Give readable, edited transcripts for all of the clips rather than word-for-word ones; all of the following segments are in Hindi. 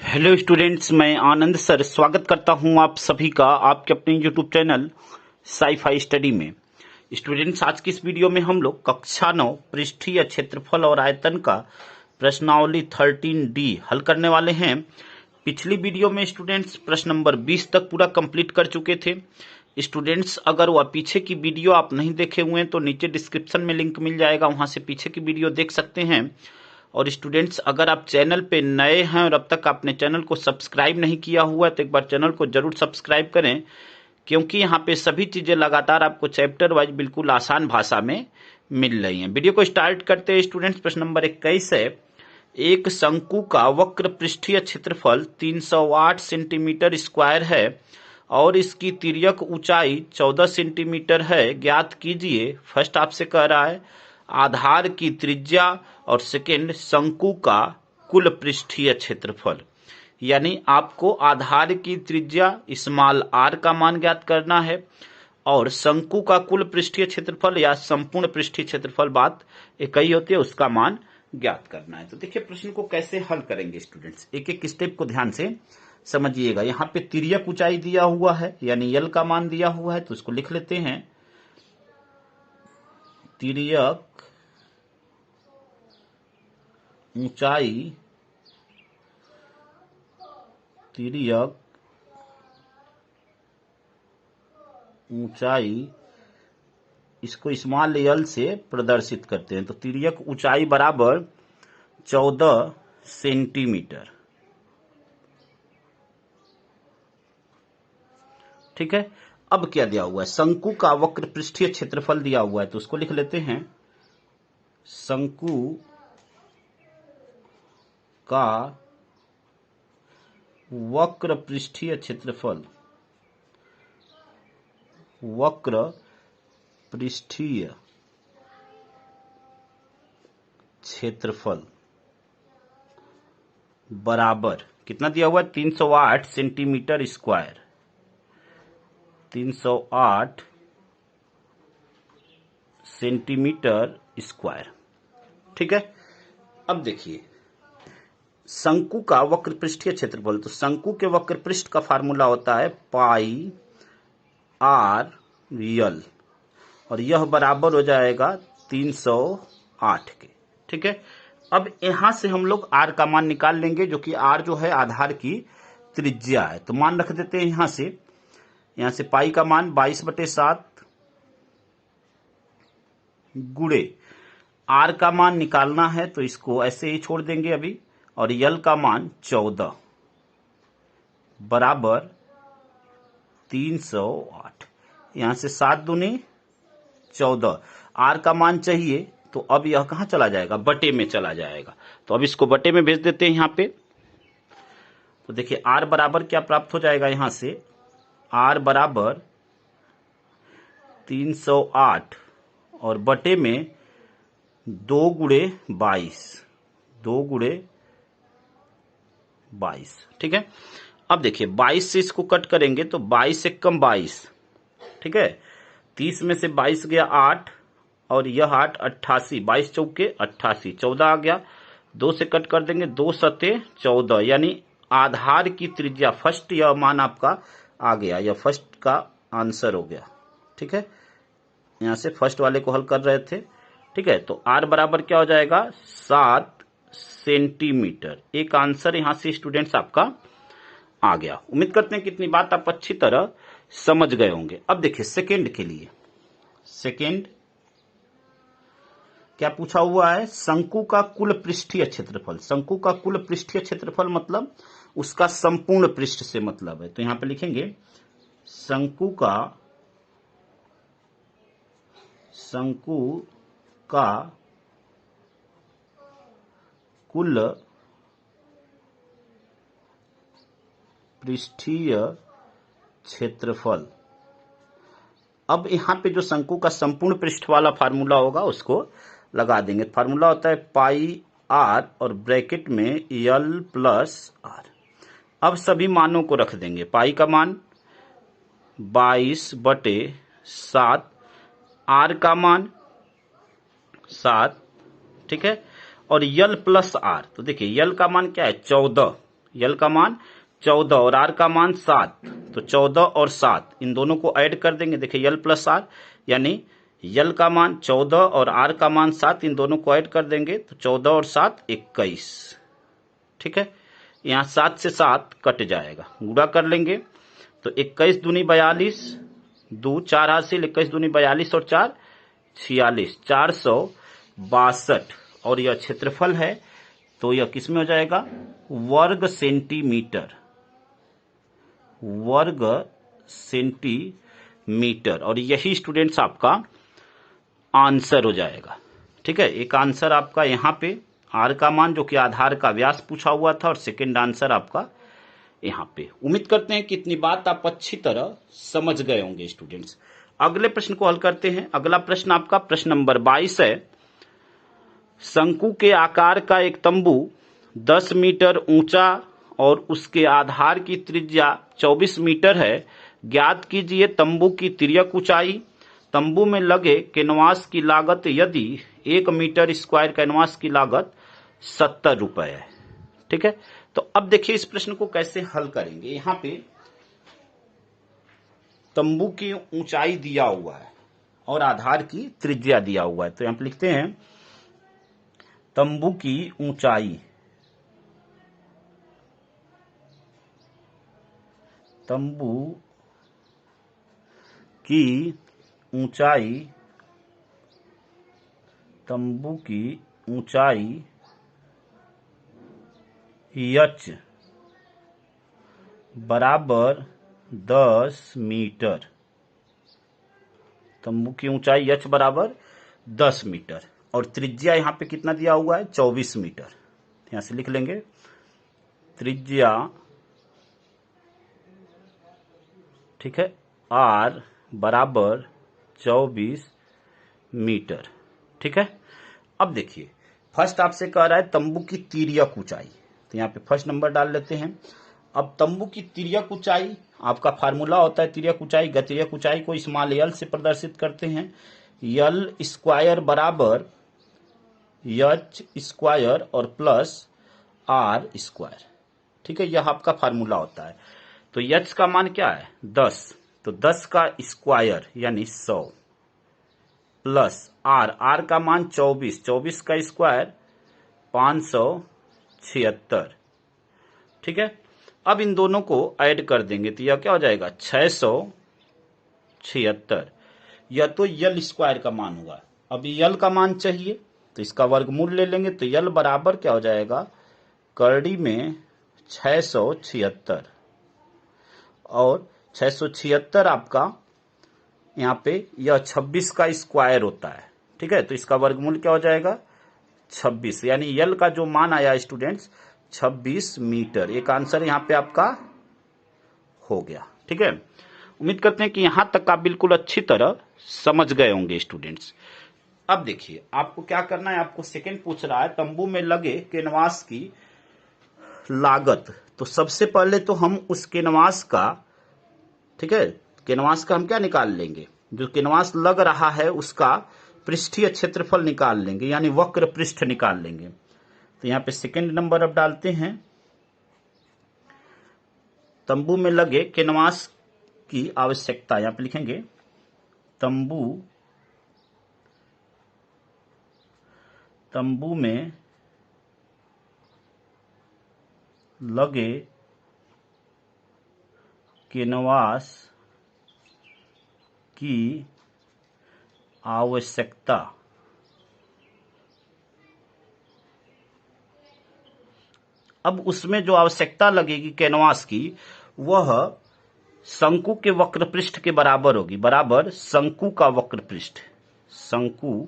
हेलो स्टूडेंट्स, मैं आनंद सर स्वागत करता हूं आप सभी का आपके अपने यूट्यूब चैनल साई-फाई स्टडी में। स्टूडेंट्स, आज की इस वीडियो में हम लोग कक्षा 9 पृष्ठीय क्षेत्रफल और आयतन का प्रश्नावली 13D हल करने वाले हैं। पिछली वीडियो में स्टूडेंट्स प्रश्न नंबर 20 तक पूरा कंप्लीट कर चुके थे। स्टूडेंट्स, अगर वह पीछे की वीडियो आप नहीं देखे हुए हैं तो नीचे डिस्क्रिप्शन में लिंक मिल जाएगा, वहां से पीछे की वीडियो देख सकते हैं। और स्टूडेंट्स, अगर आप चैनल पे नए हैं और अब तक आपने चैनल को सब्सक्राइब नहीं किया हुआ है तो एक बार चैनल को जरूर सब्सक्राइब करें, क्योंकि यहाँ पे सभी चीजें लगातार आपको चैप्टर वाइज बिल्कुल आसान भाषा में मिल रही हैं। वीडियो को स्टार्ट करते हैं स्टूडेंट्स। प्रश्न नंबर 21 है, एक शंकु का वक्र पृष्ठीय क्षेत्रफल 308 सेंटीमीटर स्क्वायर है और इसकी तिर्यक ऊंचाई 14 सेंटीमीटर है। ज्ञात कीजिए। फर्स्ट आपसे कह रहा है आधार की त्रिज्या और सेकेंड शंकु का कुल पृष्ठीय क्षेत्रफल। यानी आपको आधार की त्रिज्या स्मॉल आर का मान ज्ञात करना है और शंकु का कुल पृष्ठीय क्षेत्रफल या संपूर्ण पृष्ठीय क्षेत्रफल, बात एक ही होती है, उसका मान ज्ञात करना है। तो देखिए प्रश्न को कैसे हल करेंगे स्टूडेंट्स, एक एक स्टेप को ध्यान से समझिएगा। यहाँ पे तिर्यक ऊंचाई दिया हुआ है यानी यल का मान दिया हुआ है, तो इसको लिख लेते हैं। तिर्यक ऊंचाई, तिर्यक ऊंचाई, इसको स्मॉल यल से प्रदर्शित करते हैं। तो तिर्यक ऊंचाई बराबर 14 सेंटीमीटर। ठीक है। अब क्या दिया हुआ है, शंकु का वक्र पृष्ठीय क्षेत्रफल दिया हुआ है, तो उसको लिख लेते हैं। शंकु का वक्र पृष्ठीय क्षेत्रफल, वक्र पृष्ठीय क्षेत्रफल बराबर कितना दिया हुआ है, 308 सेंटीमीटर स्क्वायर। 308 centimetre square. ठीक है। अब देखिए शंकु का वक्र पृष्ठीय क्षेत्रफल, तो शंकु के वक्र पृष्ठ का फार्मूला होता है पाई आर यल और यह बराबर हो जाएगा 308 के। ठीक है। अब यहां से हम लोग आर का मान निकाल लेंगे, जो कि आर जो है आधार की त्रिज्या है। तो मान रख देते हैं यहां से पाई का मान 22/7 गुणे आर का मान निकालना है, तो इसको ऐसे ही छोड़ देंगे अभी, और यल का मान 14 बराबर 308। यहां से 7 दूनी 14। आर का मान चाहिए तो अब यह कहां चला जाएगा, बटे में चला जाएगा। तो अब इसको बटे में भेज देते हैं यहां पे। तो देखिए आर बराबर क्या प्राप्त हो जाएगा, यहां से आर बराबर 308 और बटे में 2 गुणे 22, 2 गुणे 22। ठीक है। अब देखिए 22 से इसको कट करेंगे तो 22 से कम 22। ठीक है। 30 में से 22 गया 8 और यह 8 88, 22 चौके 88, 14 आ गया। 2 से कट कर देंगे, 2 सते 14, यानी आधार की त्रिज्या फर्स्ट यह मान आपका आ गया, यह फर्स्ट का आंसर हो गया। ठीक है। यहां से फर्स्ट वाले को हल कर रहे थे। ठीक है। तो आर बराबर क्या हो जाएगा, 7 सेंटीमीटर। एक आंसर यहां से स्टूडेंट्स आपका आ गया। उम्मीद करते हैं कि इतनी बात आप अच्छी तरह समझ गए होंगे। अब देखिए सेकेंड के लिए, सेकेंड क्या पूछा हुआ है, शंकु का कुल पृष्ठीय क्षेत्रफल। शंकु का कुल पृष्ठीय क्षेत्रफल मतलब उसका संपूर्ण पृष्ठ से मतलब है। तो यहां पे लिखेंगे शंकु का कुल पृष्ठीय क्षेत्रफल। अब यहां पे जो शंकु का संपूर्ण पृष्ठ वाला फार्मूला होगा उसको लगा देंगे। फार्मूला होता है पाई आर और ब्रैकेट में यल प्लस आर। अब सभी मानों को रख देंगे। पाई का मान 22/7, आर का मान 7। ठीक है। और यल प्लस आर, तो देखिए यल का मान क्या है, 14, यल का मान 14 और आर का मान 7, तो 14 और 7 इन दोनों को ऐड कर देंगे। देखिए यल प्लस आर, यानी यल का मान 14 और आर का मान 7, इन दोनों को ऐड कर देंगे तो 14 और 7 21। ठीक है, यहाँ 7 से 7 कट जाएगा, गुणा कर लेंगे तो 21 दूनी 42, 2 4 हासिल, 21 दूनी 42 और 4 46, 462। और यह क्षेत्रफल है तो यह किस में हो जाएगा, वर्ग सेंटीमीटर, वर्ग सेंटीमीटर। और यही स्टूडेंट्स आपका आंसर हो जाएगा। ठीक है, एक आंसर आपका यहाँ पे आर का मान जो कि आधार का व्यास पूछा हुआ था, और सेकंड आंसर आपका यहाँ पे। उम्मीद करते हैं कि इतनी बात आप अच्छी तरह समझ गए होंगे स्टूडेंट्स। अगले प्रश्न को हल करते हैं। अगला प्रश्न आपका प्रश्न नंबर 22 है। शंकु के आकार का एक तंबू 10 मीटर ऊंचा और उसके आधार की त्रिज्या 24 मीटर है। ज्ञात कीजिए तंबू की तिर्यक ऊंचाई। तंबू में लगे कैनवास की लागत यदि 1 मीटर स्क्वायर कैनवास की लागत 70 रुपए है। ठीक है, तो अब देखिए इस प्रश्न को कैसे हल करेंगे। यहां पे तंबू की ऊंचाई दिया हुआ है और आधार की त्रिज्या दिया हुआ है, तो यहां पे लिखते हैं तंबू की ऊंचाई, तंबू की ऊंचाई, तंबू की ऊंचाई h बराबर 10 मीटर। तंबू की ऊंचाई h बराबर 10 मीटर और त्रिज्या यहां पे कितना दिया हुआ है, 24 मीटर। यहां से लिख लेंगे त्रिज्या, ठीक है, r बराबर 24 मीटर। ठीक है, अब देखिए फर्स्ट आपसे कह रहा है तंबू की तिर्यक ऊंचाई, तो यहाँ पे फर्स्ट नंबर डाल लेते हैं। अब तंबू की तिर्यक ऊंचाई, आपका फार्मूला होता है तिर्यक ऊंचाई, गतिर्यक ऊंचाई को स्मॉल यल से प्रदर्शित करते हैं। यल स्क्वायर बराबर एच स्क्वायर और प्लस आर स्क्वायर। ठीक है, यह आपका फार्मूला होता है। तो एच का मान क्या है, 10, तो 10 का स्क्वायर यानी 100 प्लस आर का मान 24, 24 का स्क्वायर 576। ठीक है, अब इन दोनों को ऐड कर देंगे तो यह क्या हो जाएगा, 676। यह तो यल स्क्वायर का मान हुआ। अब यल का मान चाहिए तो इसका वर्गमूल ले लेंगे, तो यल बराबर क्या हो जाएगा, करड़ी में 676 और 676 आपका यहाँ पे यह 26 का स्क्वायर होता है। ठीक है, तो इसका वर्गमूल क्या हो जाएगा, 26, यानी यल का जो मान आया स्टूडेंट्स 26 मीटर। एक आंसर यहाँ पे आपका हो गया। ठीक है, उम्मीद करते हैं कि यहां तक आप बिल्कुल अच्छी तरह समझ गए होंगे स्टूडेंट्स। अब देखिए आपको क्या करना है, आपको सेकंड पूछ रहा है तंबू में लगे कैनवास की लागत। तो सबसे पहले तो हम उस कैनवास का, ठीक है, कैनवास का हम क्या निकाल लेंगे, जो कैनवास लग रहा है उसका पृष्ठीय क्षेत्रफल निकाल लेंगे, यानी वक्र पृष्ठ निकाल लेंगे। तो यहां पे सेकंड नंबर अब डालते हैं, तंबू में लगे कैनवास की आवश्यकता, यहां पे लिखेंगे तंबू में लगे कैनवास की आवश्यकता। अब उसमें जो आवश्यकता लगेगी कैनवास की वह शंकु के वक्र पृष्ठ के बराबर होगी, बराबर शंकु का वक्र पृष्ठ, शंकु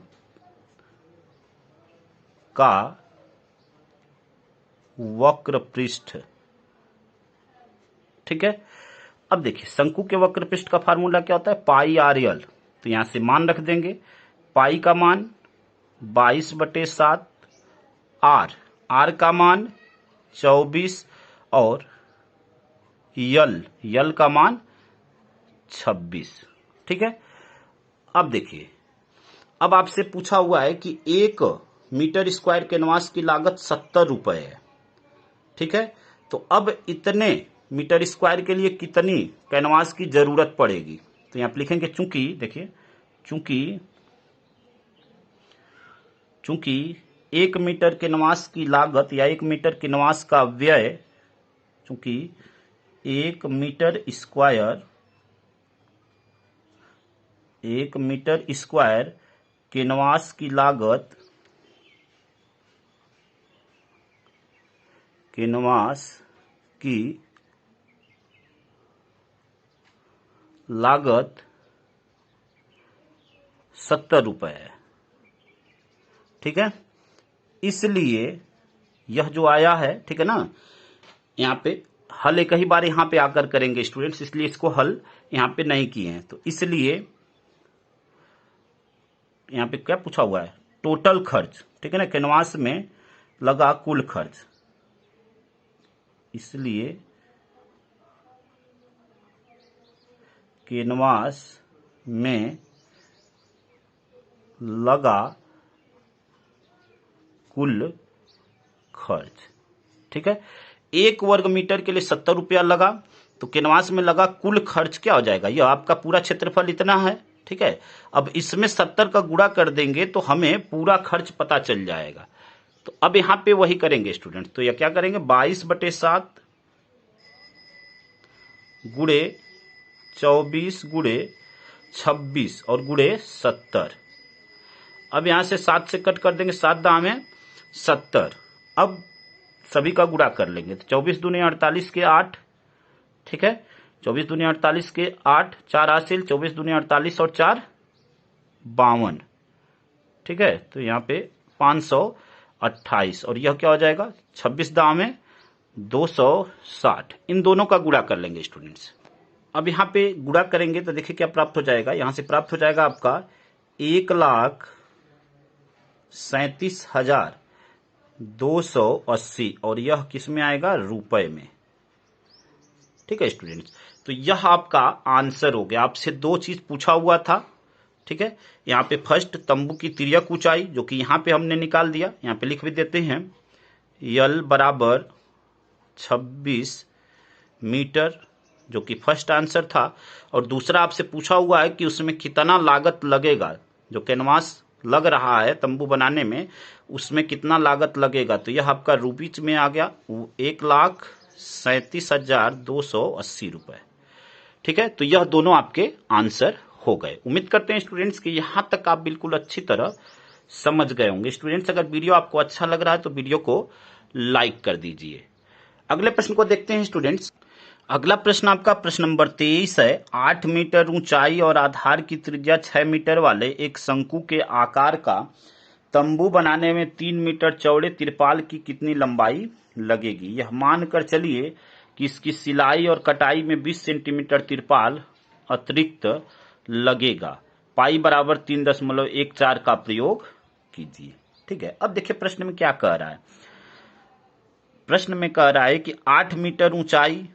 का वक्र पृष्ठ। ठीक है, अब देखिए शंकु के वक्र पृष्ठ का फार्मूला क्या होता है, पाई आर यल। तो यहां से मान रख देंगे, पाई का मान 22/7, आर का मान 24 और यल का मान 26। ठीक है, अब देखिए अब आपसे पूछा हुआ है कि 1 मीटर स्क्वायर कैनवास की लागत 70 रुपए है। ठीक है, तो अब इतने मीटर स्क्वायर के लिए कितनी कैनवास की जरूरत पड़ेगी, तो यहां पे लिखेंगे चूंकि, देखिए चूंकि 1 मीटर कैनवास की लागत या 1 मीटर कैनवास का व्यय, चूंकि 1 मीटर स्क्वायर कैनवास की लागत लागत 70 रुपए है। ठीक है, इसलिए यह जो आया है, ठीक है ना, यहाँ पे हल एक ही बार यहाँ पे आकर करेंगे स्टूडेंट्स, इसलिए इसको हल यहाँ पे नहीं किए हैं। तो इसलिए यहाँ पे क्या पूछा हुआ है, टोटल खर्च, ठीक है ना, कैनवास में लगा कुल खर्च, इसलिए कैनवास में लगा कुल खर्च। ठीक है, 1 वर्ग मीटर के लिए 70 रुपया लगा, तो कैनवास में लगा कुल खर्च क्या हो जाएगा, यह आपका पूरा क्षेत्रफल इतना है। ठीक है, अब इसमें 70 का गुणा कर देंगे तो हमें पूरा खर्च पता चल जाएगा। तो अब यहां पे वही करेंगे स्टूडेंट, तो यह क्या करेंगे, 22/7 गुणे 24 गुणे 26 और गुणे 70। अब यहां से 7 से कट कर देंगे, 7 दाम 70। अब सभी का गुणा कर लेंगे, तो 24 दूनी 48 के 8, ठीक है, 24 दूनी 48 के 8, 4 हासिल, 24 दूनी 48 और 4 52। ठीक है, तो यहाँ पे 528 और यह क्या हो जाएगा, 26 दाम 260। इन दोनों का गुणा कर लेंगे स्टूडेंट्स। अब यहाँ पे गुणा करेंगे तो देखिए क्या प्राप्त हो जाएगा, यहां से प्राप्त हो जाएगा आपका 1,37,280 और यह किस में आएगा, रुपए में। ठीक है स्टूडेंट्स, तो यह आपका आंसर हो गया। आपसे 2 चीज पूछा हुआ था। ठीक है, यहाँ पे फर्स्ट तंबू की तिर्यक ऊंचाई, जो कि यहाँ पे हमने निकाल दिया, यहाँ पे लिख भी देते हैं, यल बराबर 26 मीटर, जो कि फर्स्ट आंसर था। और दूसरा आपसे पूछा हुआ है कि उसमें कितना लागत लगेगा, जो कैनवास लग रहा है तंबू बनाने में, उसमें कितना लागत लगेगा, तो यह आपका रुपीज में आ गया, 1,37,280 रुपए। ठीक है, तो यह दोनों आपके आंसर हो गए। उम्मीद करते हैं स्टूडेंट्स कि यहां तक आप बिल्कुल अच्छी तरह समझ गए होंगे। स्टूडेंट्स, अगर वीडियो आपको अच्छा लग रहा है तो वीडियो को लाइक कर दीजिए। अगले प्रश्न को देखते हैं स्टूडेंट्स। अगला प्रश्न आपका प्रश्न नंबर 23 है। 8 मीटर ऊंचाई और आधार की त्रिज्या 6 मीटर वाले एक शंकु के आकार का तंबू बनाने में 3 मीटर चौड़े तिरपाल की कितनी लंबाई लगेगी। यह मानकर चलिए कि इसकी सिलाई और कटाई में 20 सेंटीमीटर तिरपाल अतिरिक्त लगेगा। पाई बराबर 3.14 का प्रयोग कीजिए। ठीक है, अब देखिए प्रश्न में क्या कह रहा है। प्रश्न में कह रहा है कि 8 मीटर ऊंचाई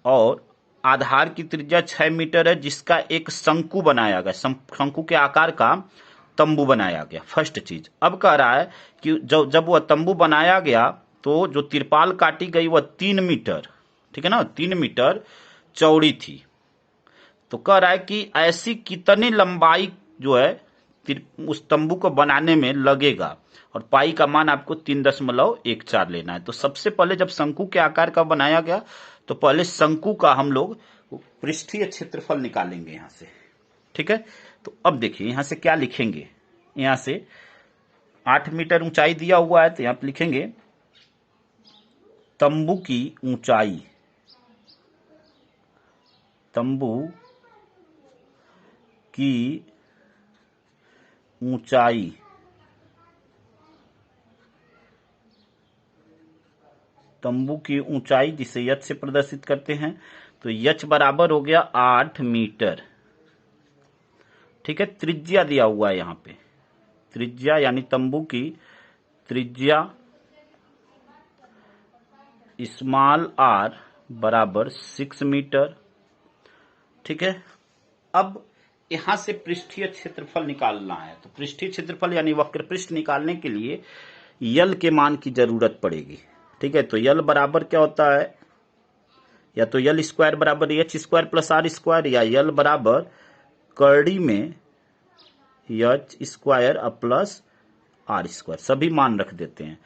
और आधार की त्रिज्या 6 मीटर है, जिसका एक शंकु बनाया गया, शंकु के आकार का तंबू बनाया गया। फर्स्ट चीज, अब कह रहा है कि जब वह तंबू बनाया गया तो जो तिरपाल काटी गई वह 3 मीटर, ठीक है ना, 3 मीटर चौड़ी थी। तो कह रहा है कि ऐसी कितनी लंबाई जो है उस तंबू को बनाने में लगेगा, और पाई का मान आपको 3.14 लेना है। तो सबसे पहले जब शंकु के आकार का बनाया गया तो पहले शंकु का हम लोग पृष्ठीय क्षेत्रफल निकालेंगे यहां से। ठीक है, तो अब देखिए यहां से क्या लिखेंगे, यहां से 8 मीटर ऊंचाई दिया हुआ है, तो यहां पे लिखेंगे तंबू की ऊंचाई, तंबू की ऊंचाई तंबू की ऊंचाई जिसे यच से प्रदर्शित करते हैं, तो यच बराबर हो गया 8 मीटर। ठीक है, त्रिज्या दिया हुआ है यहां पे, त्रिज्या यानी तंबू की त्रिज्या स्मॉल आर बराबर 6 मीटर। ठीक है, अब यहां से पृष्ठीय क्षेत्रफल निकालना है। तो पृष्ठीय क्षेत्रफल यानी वक्र पृष्ठ निकालने के लिए यल के मान की जरूरत पड़ेगी। ठीक है, तो यल बराबर क्या होता है, या तो यल स्क्वायर बराबर H square plus R square, या यल बराबर करड़ी में H square plus R square, सभी मान रख देते हैं।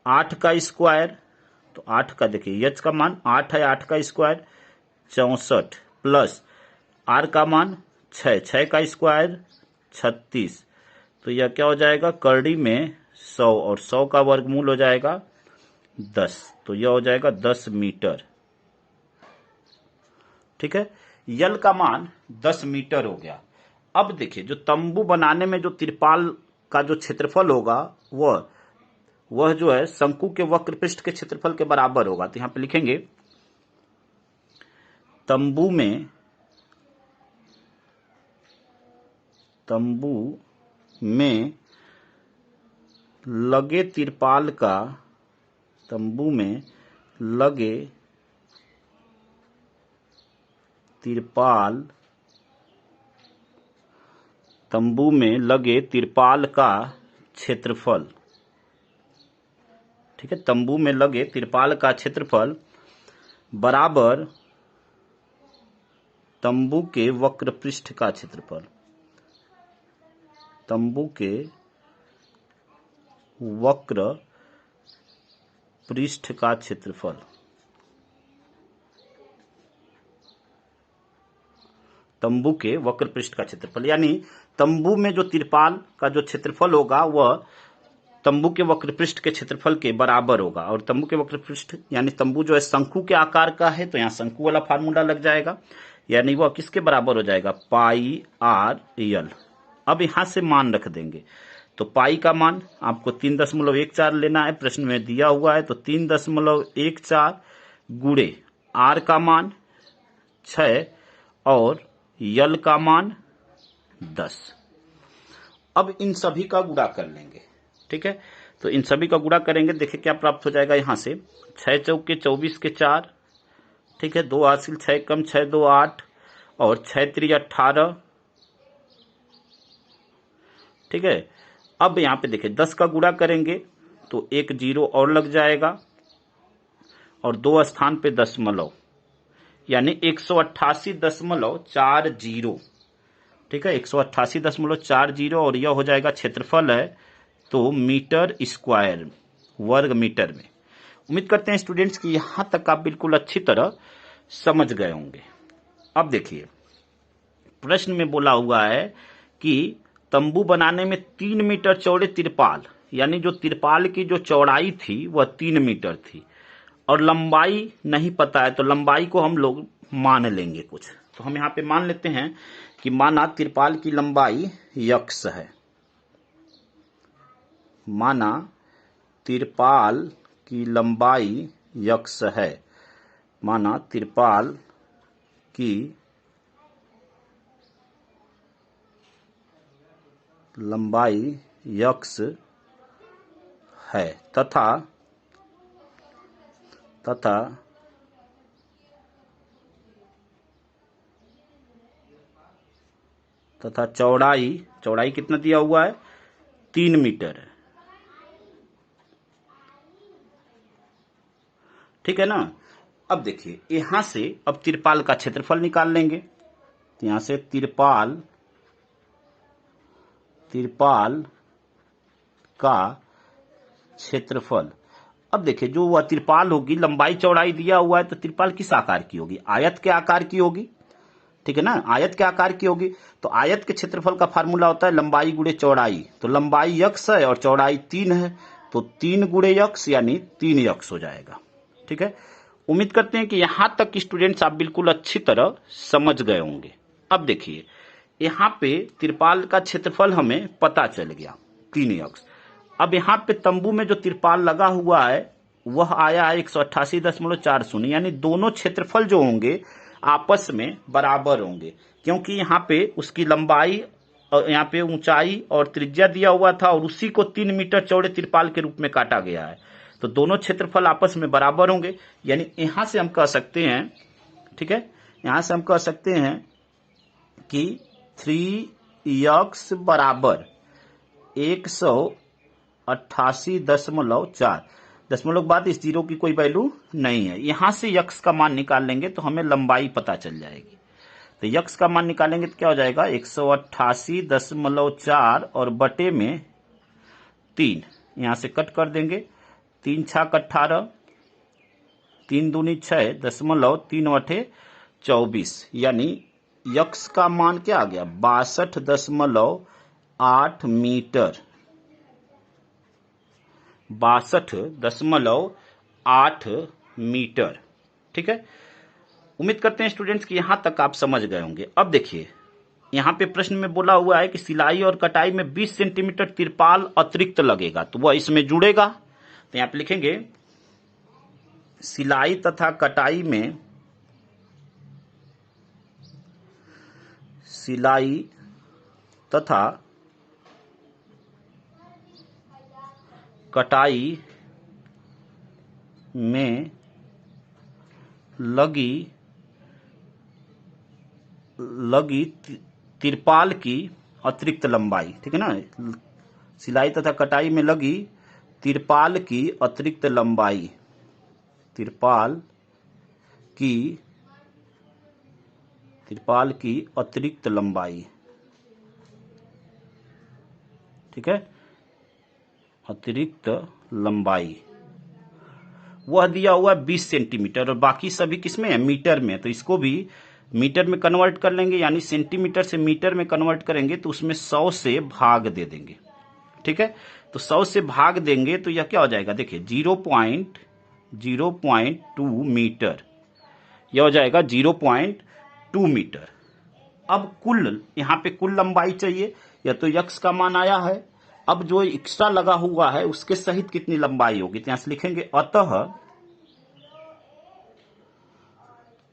8 का स्क्वायर, तो 8 का देखिए एच का मान 8 है, 8 का स्क्वायर 64 प्लस आर का मान 6, 6 का स्क्वायर 36, तो यह क्या हो जाएगा करड़ी में 100 और 100 का वर्गमूल हो जाएगा 10, तो यह हो जाएगा 10 मीटर। ठीक है, यल का मान 10 मीटर हो गया। अब देखिए जो तंबू बनाने में जो तिरपाल का जो क्षेत्रफल होगा वह जो है शंकु के वक्र पृष्ठ के क्षेत्रफल के बराबर होगा। तो यहां पे लिखेंगे तंबू में लगे तिरपाल का तंबू में लगे तिरपाल का क्षेत्रफल, ठीक है, तंबू में लगे तिरपाल का क्षेत्रफल बराबर तंबू के वक्र पृष्ठ का क्षेत्रफल, तंबू के वक्र पृष्ठ का क्षेत्रफल। तंबू के वक्र पृष्ठ का क्षेत्रफल यानी तंबू में जो तिरपाल का जो क्षेत्रफल होगा वह तंबू के वक्र पृष्ठ के क्षेत्रफल के बराबर होगा। और तंबू के वक्र पृष्ठ यानी तंबू जो है शंकु के आकार का है, तो यहां शंकु वाला फार्मूला लग जाएगा, यानी वह किसके बराबर हो जाएगा पाई आर यल। अब यहां से मान रख देंगे, तो पाई का मान आपको 3.14 लेना है, प्रश्न में दिया हुआ है, तो 3.14 गुणे आर का मान 6 और यल का मान 10। अब इन सभी का गुणा कर लेंगे, ठीक है, तो इन सभी का गुणा करेंगे, देखिए क्या प्राप्त हो जाएगा यहां से 6 चौके 24 के 4, ठीक है, 2 हासिल 6 कम 6 2 8 और 6 3 18, ठीक है। अब यहां पे देखिए 10 का गुणा करेंगे तो एक 0 और लग जाएगा और 2 स्थान पे दशमलव यानी 188.40, ठीक है, 188.40 और यह हो जाएगा क्षेत्रफल है तो मीटर स्क्वायर वर्ग मीटर में। उम्मीद करते हैं स्टूडेंट्स कि यहां तक आप बिल्कुल अच्छी तरह समझ गए होंगे। अब देखिए प्रश्न में बोला हुआ है कि तंबू बनाने में 3 मीटर चौड़े तिरपाल, यानी जो तिरपाल की जो चौड़ाई थी वह 3 मीटर थी और लंबाई नहीं पता है, तो लंबाई को हम लोग मान लेंगे कुछ। तो हम यहां पे मान लेते हैं कि माना तिरपाल की लंबाई यक्स है, माना तिरपाल की लंबाई यक्स है, माना तिरपाल की लंबाई यक्स है तथा चौड़ाई कितना दिया हुआ है 3 मीटर है, ठीक है ना। अब देखिए यहां से अब तिरपाल का क्षेत्रफल निकाल लेंगे, तो यहां से तिरपाल का क्षेत्रफल। अब देखिए जो वह तिरपाल होगी लंबाई चौड़ाई दिया हुआ है, तो तिरपाल किस आकार की होगी आयत के आकार की होगी, ठीक है ना, आयत के आकार की होगी। तो आयत के क्षेत्रफल का फार्मूला होता है लंबाई गुणे चौड़ाई, तो लंबाई यक्स है और चौड़ाई 3 है, तो 3 गुणे यक्स यानी 3 यक्स हो जाएगा, ठीक है। उम्मीद करते हैं कि यहां तक स्टूडेंट्स आप बिल्कुल अच्छी तरह समझ गए होंगे। अब देखिए यहां पे तिरपाल का क्षेत्रफल हमें पता चल गया 3 यक्स। अब यहां पे तंबू में जो तिरपाल लगा हुआ है वह आया है 188.40, यानी दोनों क्षेत्रफल जो होंगे आपस में बराबर होंगे, क्योंकि यहां पे उसकी लंबाई और यहाँ पे ऊंचाई और त्रिज्या दिया हुआ था और उसी को 3 मीटर चौड़े तिरपाल के रूप में काटा गया है, तो दोनों क्षेत्रफल आपस में बराबर होंगे। यानी यहां से हम कह सकते हैं, ठीक है, यहां से हम कह सकते हैं कि 3x बराबर 188.4। दशमलव के बाद इस जीरो की कोई वैल्यू नहीं है। यहां से यक्स का मान निकाल लेंगे तो हमें लंबाई पता चल जाएगी। तो यक्स का मान निकालेंगे तो क्या हो जाएगा 188.4 और बटे में 3, यहां से कट कर देंगे। 3 छाक 18, 3 दूनी 6, 3/8 यानी यक्स का मान क्या आ गया 62.8 मीटर। 62.8 मीटर। ठीक है, उम्मीद करते हैं स्टूडेंट्स कि यहां तक आप समझ गए होंगे। अब देखिए यहां पे प्रश्न में बोला हुआ है कि सिलाई और कटाई में 20 सेंटीमीटर तिरपाल अतिरिक्त लगेगा, तो वह इसमें जुड़ेगा। तो यहां पे लिखेंगे सिलाई तथा कटाई में सिलाई तथा कटाई में लगी तिरपाल की अतिरिक्त लंबाई। ठीक है ना, सिलाई तथा कटाई में लगी तिरपाल की अतिरिक्त लंबाई, तिरपाल की अतिरिक्त लंबाई। ठीक है, अतिरिक्त लंबाई वह दिया हुआ 20 सेंटीमीटर और बाकी सभी किसमें है मीटर में। तो इसको भी मीटर में कन्वर्ट कर लेंगे, यानी सेंटीमीटर से मीटर में कन्वर्ट करेंगे तो उसमें 100 से भाग दे देंगे। ठीक है, तो 100 से भाग देंगे तो यह क्या हो जाएगा, देखिए 0.2 मीटर, यह हो जाएगा 0.2 मीटर। अब कुल यहां पे कुल लंबाई चाहिए, या तो यक्स का मान आया है, अब जो एक्स्ट्रा लगा हुआ है उसके सहित कितनी लंबाई होगी, तो यहां से लिखेंगे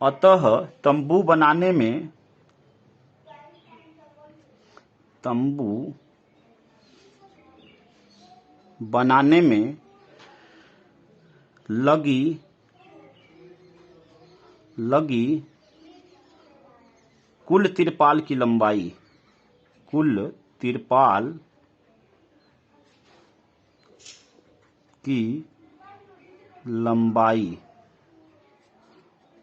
अतः तंबू बनाने में लगी कुल तिरपाल की लंबाई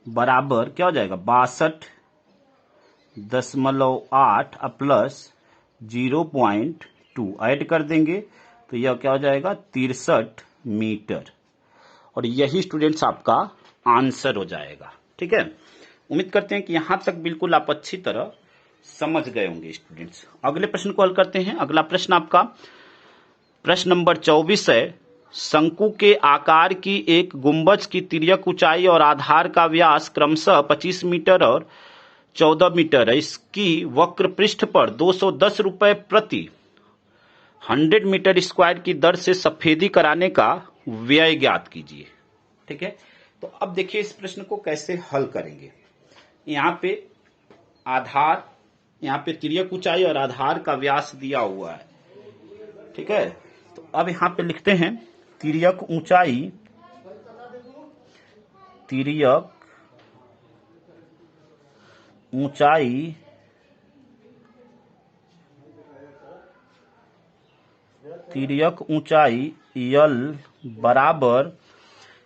बराबर क्या हो जाएगा 62.8 प्लस 0.2 ऐड कर देंगे तो यह क्या हो जाएगा 63 मीटर। और यही स्टूडेंट्स आपका आंसर हो जाएगा। ठीक है, उम्मीद करते हैं कि यहां तक बिल्कुल आप अच्छी तरह समझ गए होंगे स्टूडेंट्स। अगले प्रश्न को हल करते हैं। अगला प्रश्न आपका प्रश्न नंबर 24 है। शंकु के आकार की एक गुंबज की तिर्यक ऊंचाई और आधार का व्यास क्रमशः 25 मीटर और 14 मीटर है। इसकी वक्र पृष्ठ पर 210 रुपए प्रति 100 मीटर स्क्वायर की दर से सफेदी कराने का व्यय ज्ञात कीजिए। ठीक है, तो अब देखिए इस प्रश्न को कैसे हल करेंगे। यहां पे तिर्यक ऊंचाई और आधार का व्यास दिया हुआ है। ठीक है, तो अब यहां पे लिखते हैं तिर्यक ऊंचाई यल बराबर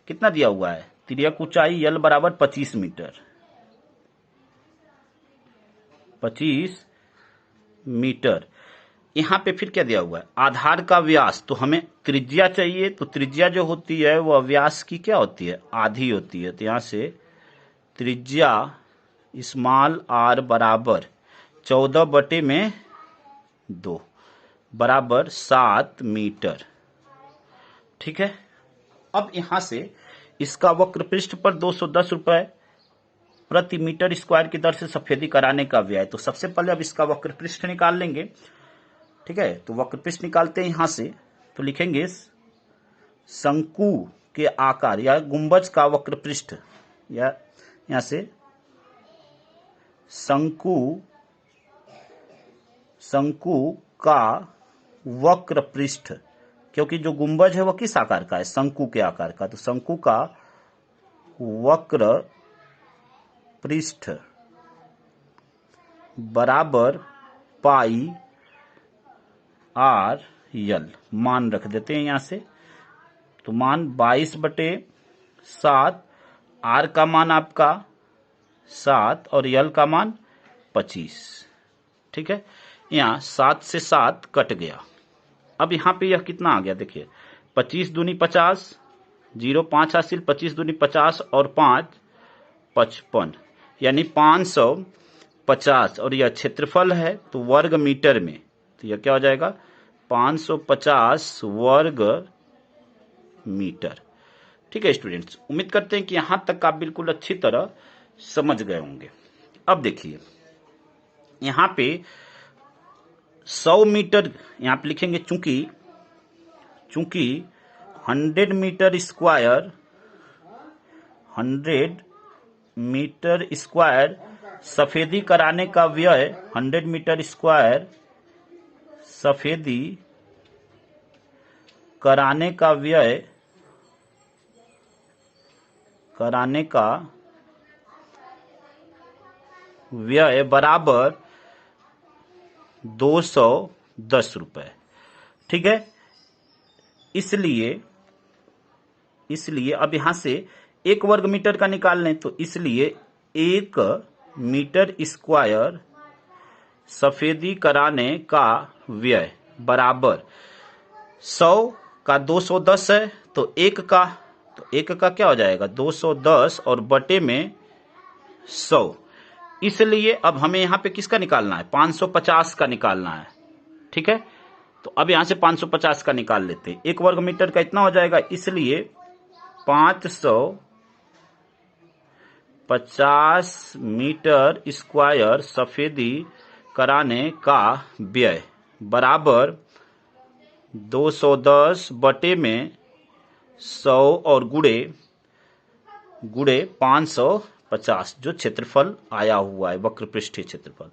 कितना दिया हुआ है, तिर्यक ऊंचाई यल बराबर 25 मीटर। यहां पे फिर क्या दिया हुआ है आधार का व्यास, तो हमें त्रिज्या चाहिए, तो त्रिज्या जो होती है वह व्यास की क्या होती है आधी होती है। तो यहां से त्रिज्या स्मॉल आर बराबर 14/2 बराबर 7 मीटर। ठीक है, अब यहां से इसका वक्र पृष्ठ पर 210 रुपए प्रति मीटर स्क्वायर की दर से सफेदी कराने का व्यय। तो सबसे पहले अब इसका वक्र पृष्ठ निकाल लेंगे। ठीक है, तो वक्र पृष्ठ निकालते हैं यहां से, तो लिखेंगे शंकु के आकार या गुंबज का वक्र पृष्ठ, या यहां से शंकु का वक्र पृष्ठ, क्योंकि जो गुंबज है वह किस आकार का है शंकु के आकार का, तो शंकु का वक्र पृष्ठ बराबर पाई आर यल मान रख देते हैं यहां से। तो तो मान 22/7, आर का मान आपका 7 और यल का मान 25। ठीक है, यहाँ 7 से 7 कट गया। अब यहाँ पे यह कितना आ गया देखिए, 25 दूनी 50, 0 5 हासिल, 25 दूनी 50 और 5 55, यानी 550। और यह क्षेत्रफल है तो वर्ग मीटर में, तो यह क्या हो जाएगा 550 वर्ग मीटर। ठीक है स्टूडेंट्स, उम्मीद करते हैं कि यहां तक आप बिल्कुल अच्छी तरह समझ गए होंगे। अब देखिए यहां पे 100 मीटर यहां पे लिखेंगे, चूंकि 100 मीटर स्क्वायर सफेदी कराने का व्यय, 100 मीटर स्क्वायर सफेदी कराने का व्यय बराबर 210 रुपए। ठीक है, इसलिए अब यहां से 1 वर्ग मीटर का निकाल लें, तो इसलिए 1 मीटर स्क्वायर सफेदी कराने का व्यय बराबर 100 का 210 है, तो 1 का क्या हो जाएगा 210 और बटे में 100। इसलिए अब हमें यहां पे किसका निकालना है, 550 का निकालना है। ठीक है, तो अब यहां से 550 का निकाल लेते हैं। 1 वर्ग मीटर का इतना हो जाएगा, इसलिए 550 मीटर स्क्वायर सफेदी कराने का व्यय बराबर 210 बटे में 100 और गुड़े 550, जो क्षेत्रफल आया हुआ है वक्र पृष्ठीय क्षेत्रफल।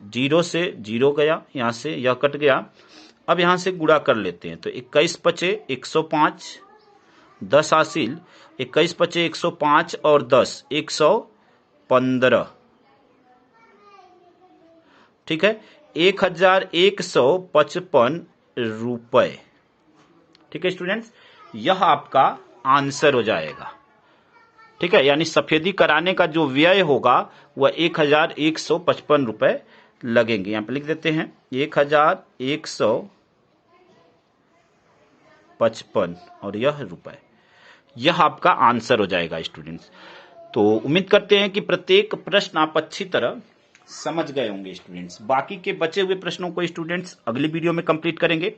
0 से 0 गया, यहां से यह कट गया। अब यहां से गुणा कर लेते हैं, तो 21 पचे 105, 10 हासिल, 21 पचे 105 और 10 115। ठीक है, 1155 रुपए। ठीक है स्टूडेंट्स, यह आपका आंसर हो जाएगा। ठीक है, यानी सफेदी कराने का जो व्यय होगा वह 1155 रुपए लगेंगे। यहां पे लिख देते हैं 1155 और यह रुपए, यह आपका आंसर हो जाएगा स्टूडेंट्स। तो उम्मीद करते हैं कि प्रत्येक प्रश्न आप अच्छी तरह समझ गए होंगे स्टूडेंट्स। बाकी के बचे हुए प्रश्नों को स्टूडेंट्स अगली वीडियो में कंप्लीट करेंगे।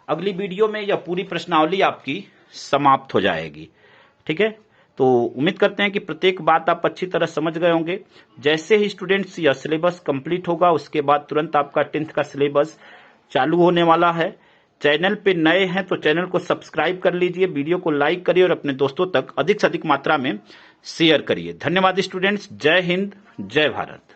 अगली वीडियो में यह पूरी प्रश्नावली आपकी समाप्त हो जाएगी। ठीक है, तो उम्मीद करते हैं कि प्रत्येक बात आप अच्छी तरह समझ गए होंगे। जैसे ही स्टूडेंट्स यह सिलेबस कंप्लीट होगा, उसके बाद तुरंत आपका 10th का सिलेबस चालू होने वाला है। चैनल पे नए हैं तो चैनल को सब्सक्राइब कर लीजिए, वीडियो को लाइक करिए और अपने दोस्तों तक अधिक से अधिक मात्रा में शेयर करिए। धन्यवाद स्टूडेंट्स, जय हिंद, जय भारत।